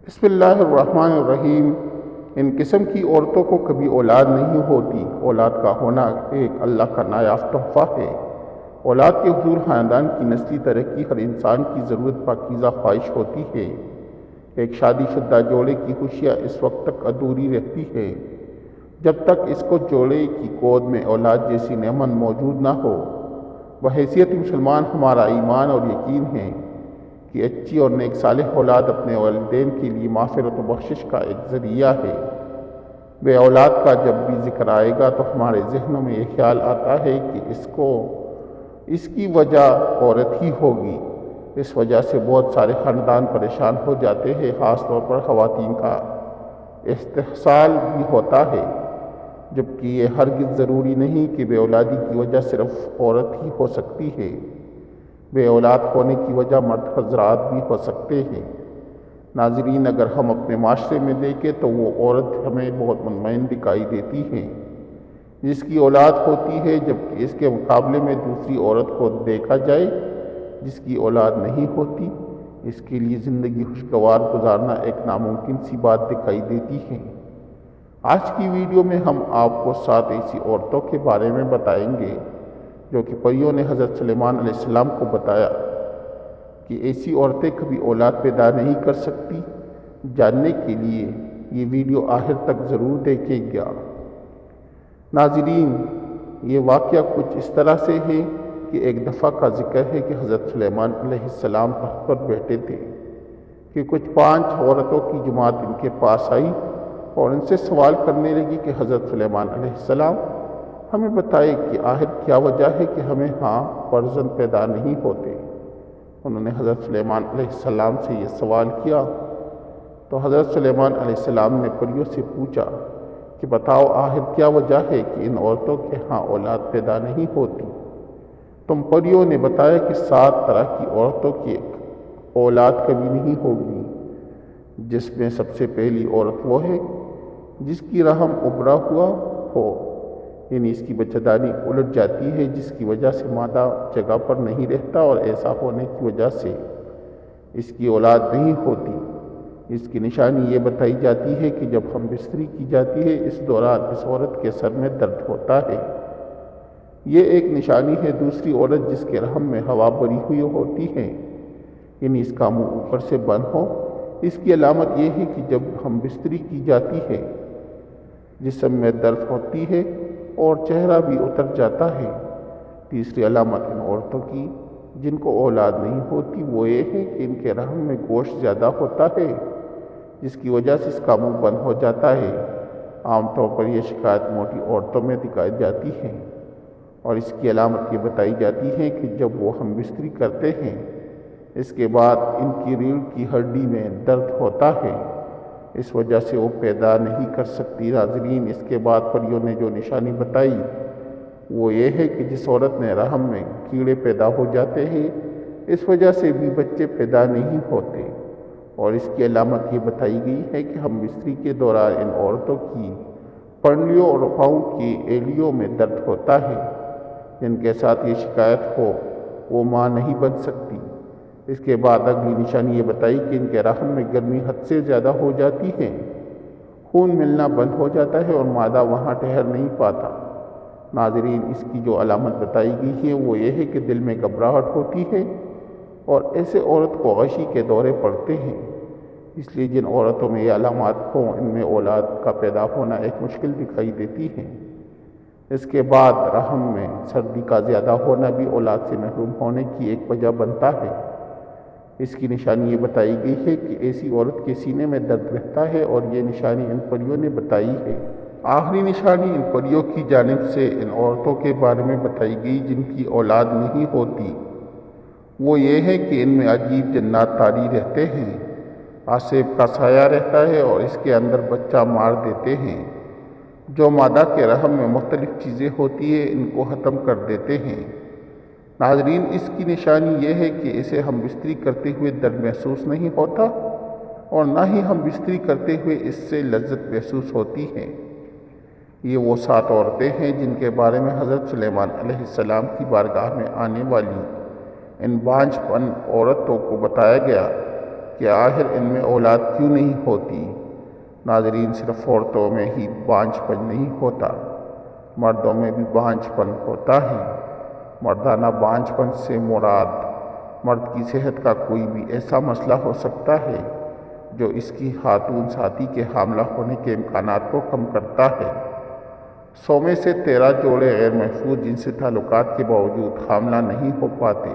بسم اللہ الرحمن الرحیم۔ ان قسم کی عورتوں کو کبھی اولاد نہیں ہوتی۔ اولاد کا ہونا ایک اللہ کا نایاب تحفہ ہے۔ اولاد کے حصول خاندان کی نسلی ترقی ہر انسان کی ضرورت پاکیزہ خواہش ہوتی ہے۔ ایک شادی شدہ جوڑے کی خوشیاں اس وقت تک ادھوری رہتی ہے جب تک اس کو جوڑے کی گود میں اولاد جیسی نعمت موجود نہ ہو۔ بحیثیت مسلمان ہمارا ایمان اور یقین ہے کہ اچھی اور نیک صالح اولاد اپنے والدین کے لیے مغفرت و بخشش کا ایک ذریعہ ہے۔ بے اولاد کا جب بھی ذکر آئے گا تو ہمارے ذہنوں میں یہ خیال آتا ہے کہ اس کی وجہ عورت ہی ہوگی۔ اس وجہ سے بہت سارے خاندان پریشان ہو جاتے ہیں، خاص طور پر خواتین کا استحصال بھی ہوتا ہے، جبکہ یہ ہرگز ضروری نہیں کہ بے اولادی کی وجہ صرف عورت ہی ہو سکتی ہے۔ بے اولاد ہونے کی وجہ مرد حضرات بھی ہو سکتے ہیں۔ ناظرین، اگر ہم اپنے معاشرے میں دیکھیں تو وہ عورت ہمیں بہت مطمئن دکھائی دیتی ہے جس کی اولاد ہوتی ہے، جبکہ اس کے مقابلے میں دوسری عورت کو دیکھا جائے جس کی اولاد نہیں ہوتی، اس کے لیے زندگی خوشگوار گزارنا ایک ناممکن سی بات دکھائی دیتی ہے۔ آج کی ویڈیو میں ہم آپ کو 7 ایسی عورتوں کے بارے میں بتائیں گے جو کہ پریوں نے حضرت سلیمان علیہ السلام کو بتایا کہ ایسی عورتیں کبھی اولاد پیدا نہیں کر سکتی۔ جاننے کے لیے یہ ویڈیو آخر تک ضرور دیکھیں گا۔ ناظرین، یہ واقعہ کچھ اس طرح سے ہے کہ ایک دفعہ کا ذکر ہے کہ حضرت سلیمان علیہ السلام تخت پر بیٹھے تھے کہ کچھ 5 عورتوں کی جماعت ان کے پاس آئی اور ان سے سوال کرنے لگی کہ حضرت سلیمان علیہ السلام، ہمیں بتائے کہ آخر کیا وجہ ہے کہ ہمیں فرزند پیدا نہیں ہوتے۔ انہوں نے حضرت سلیمان علیہ السلام سے یہ سوال کیا تو حضرت سلیمان علیہ السلام نے پریوں سے پوچھا کہ بتاؤ آخر کیا وجہ ہے کہ ان عورتوں کے اولاد پیدا نہیں ہوتی۔ تم پریوں نے بتایا کہ 7 طرح کی عورتوں کی اولاد کبھی نہیں ہوگی، جس میں سب سے پہلی عورت وہ ہے جس کی رحم ابھرا ہوا ہو، یعنی اس کی بچہ دانی الٹ جاتی ہے، جس کی وجہ سے مادہ جگہ پر نہیں رہتا اور ایسا ہونے کی وجہ سے اس کی اولاد نہیں ہوتی۔ اس کی نشانی یہ بتائی جاتی ہے کہ جب ہم بستری کی جاتی ہے اس دوران اس عورت کے سر میں درد ہوتا ہے، یہ ایک نشانی ہے۔ دوسری عورت جس کے رحم میں ہوا بھری ہوئی ہوتی ہے، یعنی اس کا منہ اوپر سے بند ہو، اس کی علامت یہ ہے کہ جب ہم بستری کی جاتی ہے جسم میں درد ہوتی ہے اور چہرہ بھی اتر جاتا ہے۔ تیسری علامت ان عورتوں کی جن کو اولاد نہیں ہوتی وہ یہ ہے کہ ان کے رحم میں گوشت زیادہ ہوتا ہے، جس کی وجہ سے اس کا منہ بند ہو جاتا ہے۔ عام طور پر یہ شکایت موٹی عورتوں میں دکھائی جاتی ہے اور اس کی علامت یہ بتائی جاتی ہے کہ جب وہ ہم بستری کرتے ہیں اس کے بعد ان کی ریڑھ کی ہڈی میں درد ہوتا ہے، اس وجہ سے وہ پیدا نہیں کر سکتی۔ ناظرین، اس کے بعد پریوں نے جو نشانی بتائی وہ یہ ہے کہ جس عورت نے رحم میں کیڑے پیدا ہو جاتے ہیں اس وجہ سے بھی بچے پیدا نہیں ہوتے، اور اس کی علامت یہ بتائی گئی ہے کہ ہم بستری کے دوران ان عورتوں کی پنڈلیوں اور پاؤں کی ایڑیوں میں درد ہوتا ہے۔ جن کے ساتھ یہ شکایت ہو وہ ماں نہیں بن سکتی۔ اس کے بعد اگلی نشانی یہ بتائی کہ ان کے رحم میں گرمی حد سے زیادہ ہو جاتی ہے، خون ملنا بند ہو جاتا ہے اور مادہ وہاں ٹھہر نہیں پاتا۔ ناظرین، اس کی جو علامت بتائی گئی ہے وہ یہ ہے کہ دل میں گھبراہٹ ہوتی ہے اور ایسے عورت کو غشی کے دورے پڑتے ہیں۔ اس لیے جن عورتوں میں یہ علامات ہوں ان میں اولاد کا پیدا ہونا ایک مشکل دکھائی دیتی ہے۔ اس کے بعد رحم میں سردی کا زیادہ ہونا بھی اولاد سے محروم ہونے کی ایک وجہ بنتا ہے۔ اس کی نشانی یہ بتائی گئی ہے کہ ایسی عورت کے سینے میں درد رہتا ہے اور یہ نشانی ان پریوں نے بتائی ہے۔ آخری نشانی ان پریوں کی جانب سے ان عورتوں کے بارے میں بتائی گئی جن کی اولاد نہیں ہوتی، وہ یہ ہے کہ ان میں عجیب جنات طاری رہتے ہیں، آسیب کا سایہ رہتا ہے اور اس کے اندر بچہ مار دیتے ہیں۔ جو مادہ کے رحم میں مختلف چیزیں ہوتی ہیں ان کو ختم کر دیتے ہیں۔ ناظرین، اس کی نشانی یہ ہے کہ اسے ہم بستری کرتے ہوئے درد محسوس نہیں ہوتا اور نہ ہی ہم بستری کرتے ہوئے اس سے لذت محسوس ہوتی ہے۔ یہ وہ 7 عورتیں ہیں جن کے بارے میں حضرت سلیمان علیہ السلام کی بارگاہ میں آنے والی ان بانجھ پن عورتوں کو بتایا گیا کہ آخر ان میں اولاد کیوں نہیں ہوتی؟ ناظرین، صرف عورتوں میں ہی بانجھ پن نہیں ہوتا، مردوں میں بھی بانجھ پن ہوتا ہے۔ مردانہ بانجھ پن سے مراد مرد کی صحت کا کوئی بھی ایسا مسئلہ ہو سکتا ہے جو اس کی خاتون ساتھی کے حاملہ ہونے کے امکانات کو کم کرتا ہے۔ 100 میں سے 13 جوڑے غیر محفوظ جنسی تعلقات کے باوجود حاملہ نہیں ہو پاتے۔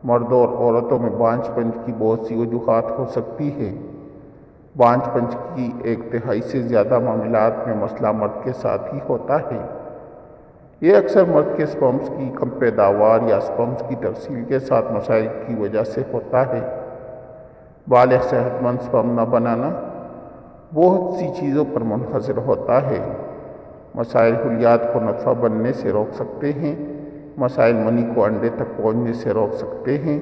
مردوں اور عورتوں میں بانجھ پن کی بہت سی وجوہات ہو سکتی ہیں۔ بانجھ پن کی 1/3 سے زیادہ معاملات میں مسئلہ مرد کے ساتھ ہی ہوتا ہے۔ یہ اکثر مرد کے سپرمز کی کم پیداوار یا سپرمز کی ترسیل کے ساتھ مسائل کی وجہ سے ہوتا ہے۔ بالغ صحت مند سپرم نہ بنانا بہت سی چیزوں پر منحصر ہوتا ہے۔ مسائل خلیات کو نطفہ بننے سے روک سکتے ہیں، مسائل منی کو انڈے تک پہنچنے سے روک سکتے ہیں۔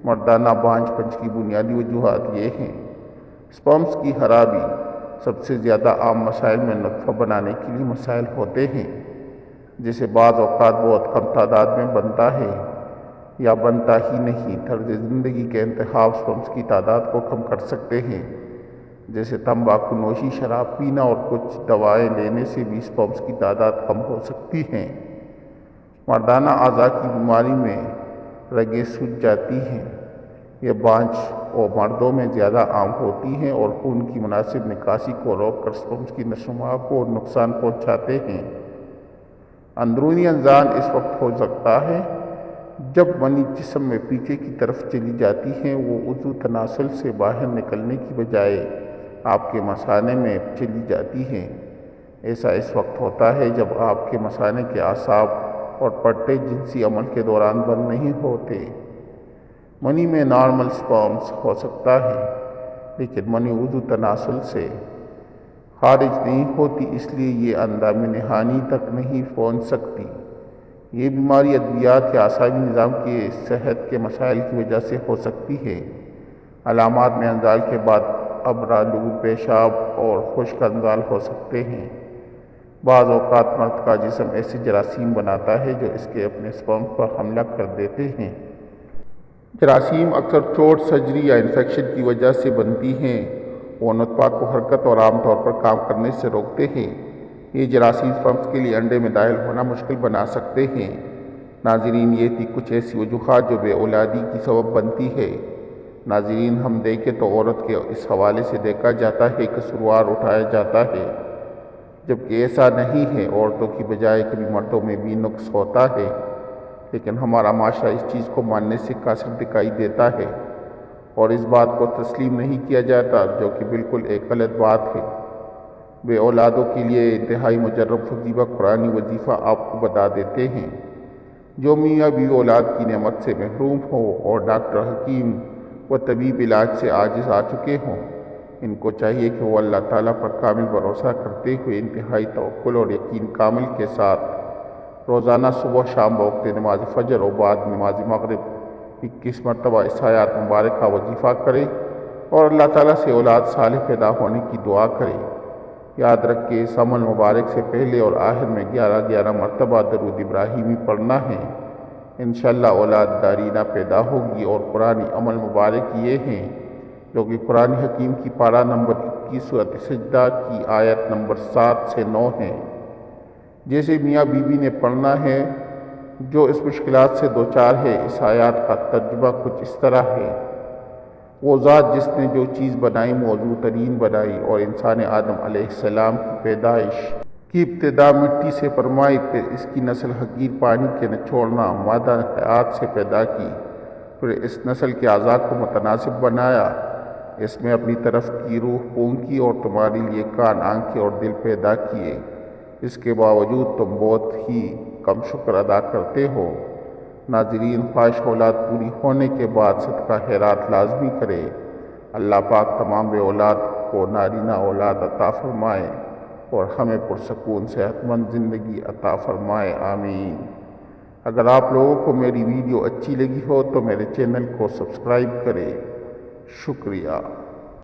مردانہ بانجھ پن کی بنیادی وجوہات یہ ہیں: سپرمز کی خرابی۔ سب سے زیادہ عام مسائل میں نطفہ بنانے کے لیے مسائل ہوتے ہیں، جسے بعض اوقات بہت کم تعداد میں بنتا ہے یا بنتا ہی نہیں۔ طرز زندگی کے انتخاب سپرمز کی تعداد کو کم کر سکتے ہیں، جیسے تمباکو نوشی، شراب پینا اور کچھ دوائیں لینے سے بھی سپرمز کی تعداد کم ہو سکتی ہے۔ مردانہ اعضاء کی بیماری میں رگیں سوج جاتی ہیں۔ یہ بانجھ اور مردوں میں زیادہ عام ہوتی ہیں اور خون کی مناسب نکاسی کو روک کر سپرمز کی نشو و نما کو نقصان پہنچاتے ہیں۔ اندرونی انزان اس وقت ہو سکتا ہے جب منی جسم میں پیچھے کی طرف چلی جاتی ہے، وہ عضو تناسل سے باہر نکلنے کی بجائے آپ کے مثانے میں چلی جاتی ہے۔ ایسا اس وقت ہوتا ہے جب آپ کے مثانے کے اعصاب اور پٹے جنسی عمل کے دوران بند نہیں ہوتے۔ منی میں نارمل سپرمز ہو سکتا ہے، لیکن منی عضو تناسل سے خارج نہیں ہوتی، اس لیے یہ اندام نہانی تک نہیں پہنچ سکتی۔ یہ بیماری ادویات یا اعصابی نظام کی صحت کے مسائل کی وجہ سے ہو سکتی ہے۔ علامات میں انزال کے بعد ابرہ، لو، پیشاب اور خشک انزال ہو سکتے ہیں۔ بعض اوقات مرد کا جسم ایسے جراثیم بناتا ہے جو اس کے اپنے سپرمز پر حملہ کر دیتے ہیں۔ جراثیم اکثر چوٹ، سرجری یا انفیکشن کی وجہ سے بنتی ہیں۔ وہ نطفہ کو حرکت اور عام طور پر کام کرنے سے روکتے ہیں۔ یہ جراثیم سپرمز کے لیے انڈے میں داخل ہونا مشکل بنا سکتے ہیں۔ ناظرین، یہ تھی کچھ ایسی وجوہات جو بے اولادی کی سبب بنتی ہے۔ ناظرین، ہم دیکھیں تو عورت کے اس حوالے سے دیکھا جاتا ہے کہ قصوروار اٹھایا جاتا ہے، جبکہ ایسا نہیں ہے۔ عورتوں کی بجائے کبھی مردوں میں بھی نقص ہوتا ہے، لیکن ہمارا معاشرہ اس چیز کو ماننے سے قاصر دکھائی دیتا ہے اور اس بات کو تسلیم نہیں کیا جاتا، جو کہ بالکل ایک غلط بات ہے۔ بے اولادوں کے لیے انتہائی مجرب وظیفہ قرآنی وظیفہ آپ کو بتا دیتے ہیں۔ جو میاں بیوی اولاد کی نعمت سے محروم ہو اور ڈاکٹر، حکیم و طبیب علاج سے عاجز آ چکے ہوں، ان کو چاہیے کہ وہ اللہ تعالیٰ پر کامل بھروسہ کرتے ہوئے انتہائی توکل اور یقین کامل کے ساتھ روزانہ صبح شام بوقت نماز فجر اور بعد نماز مغرب 21 مرتبہ اس آیات مبارکہ وظیفہ کرے اور اللہ تعالیٰ سے اولاد صالح پیدا ہونے کی دعا کرے۔ یاد رکھ کے اس عمل مبارک سے پہلے اور آخر میں 11 مرتبہ درود ابراہیمی پڑھنا ہے۔ انشاءاللہ اولاد دارینہ پیدا ہوگی۔ اور قرآنی عمل مبارک یہ ہیں جو کہ قرآن حکیم کی پارہ نمبر 21 سورۃ سجدہ کی آیت نمبر 7 سے 9 ہیں۔ جیسے میاں بیوی نے پڑھنا ہے جو اس مشکلات سے دوچار ہے۔ اس آیات کا ترجمہ کچھ اس طرح ہے: وہ ذات جس نے جو چیز بنائی موضوع ترین بنائی اور انسان آدم علیہ السلام کی پیدائش کی ابتدا مٹی سے فرمائی، پھر اس کی نسل حقیر پانی کے نچوڑنا مادہ حیات سے پیدا کی، پھر اس نسل کے اعضاء کو متناسب بنایا، اس میں اپنی طرف کی روح پھونکی اور تمہارے لیے کان، آنکھیں اور دل پیدا کیے۔ اس کے باوجود تم بہت ہی کم شکر ادا کرتے ہو۔ ناظرین، خواہش اولاد پوری ہونے کے بعد صدقہ خیرات لازمی کرے۔ اللہ پاک تمام بے اولاد کو نارینہ اولاد عطا فرمائے اور ہمیں پرسکون صحت مند زندگی عطا فرمائے، آمین۔ اگر آپ لوگوں کو میری ویڈیو اچھی لگی ہو تو میرے چینل کو سبسکرائب کریں۔ شکریہ۔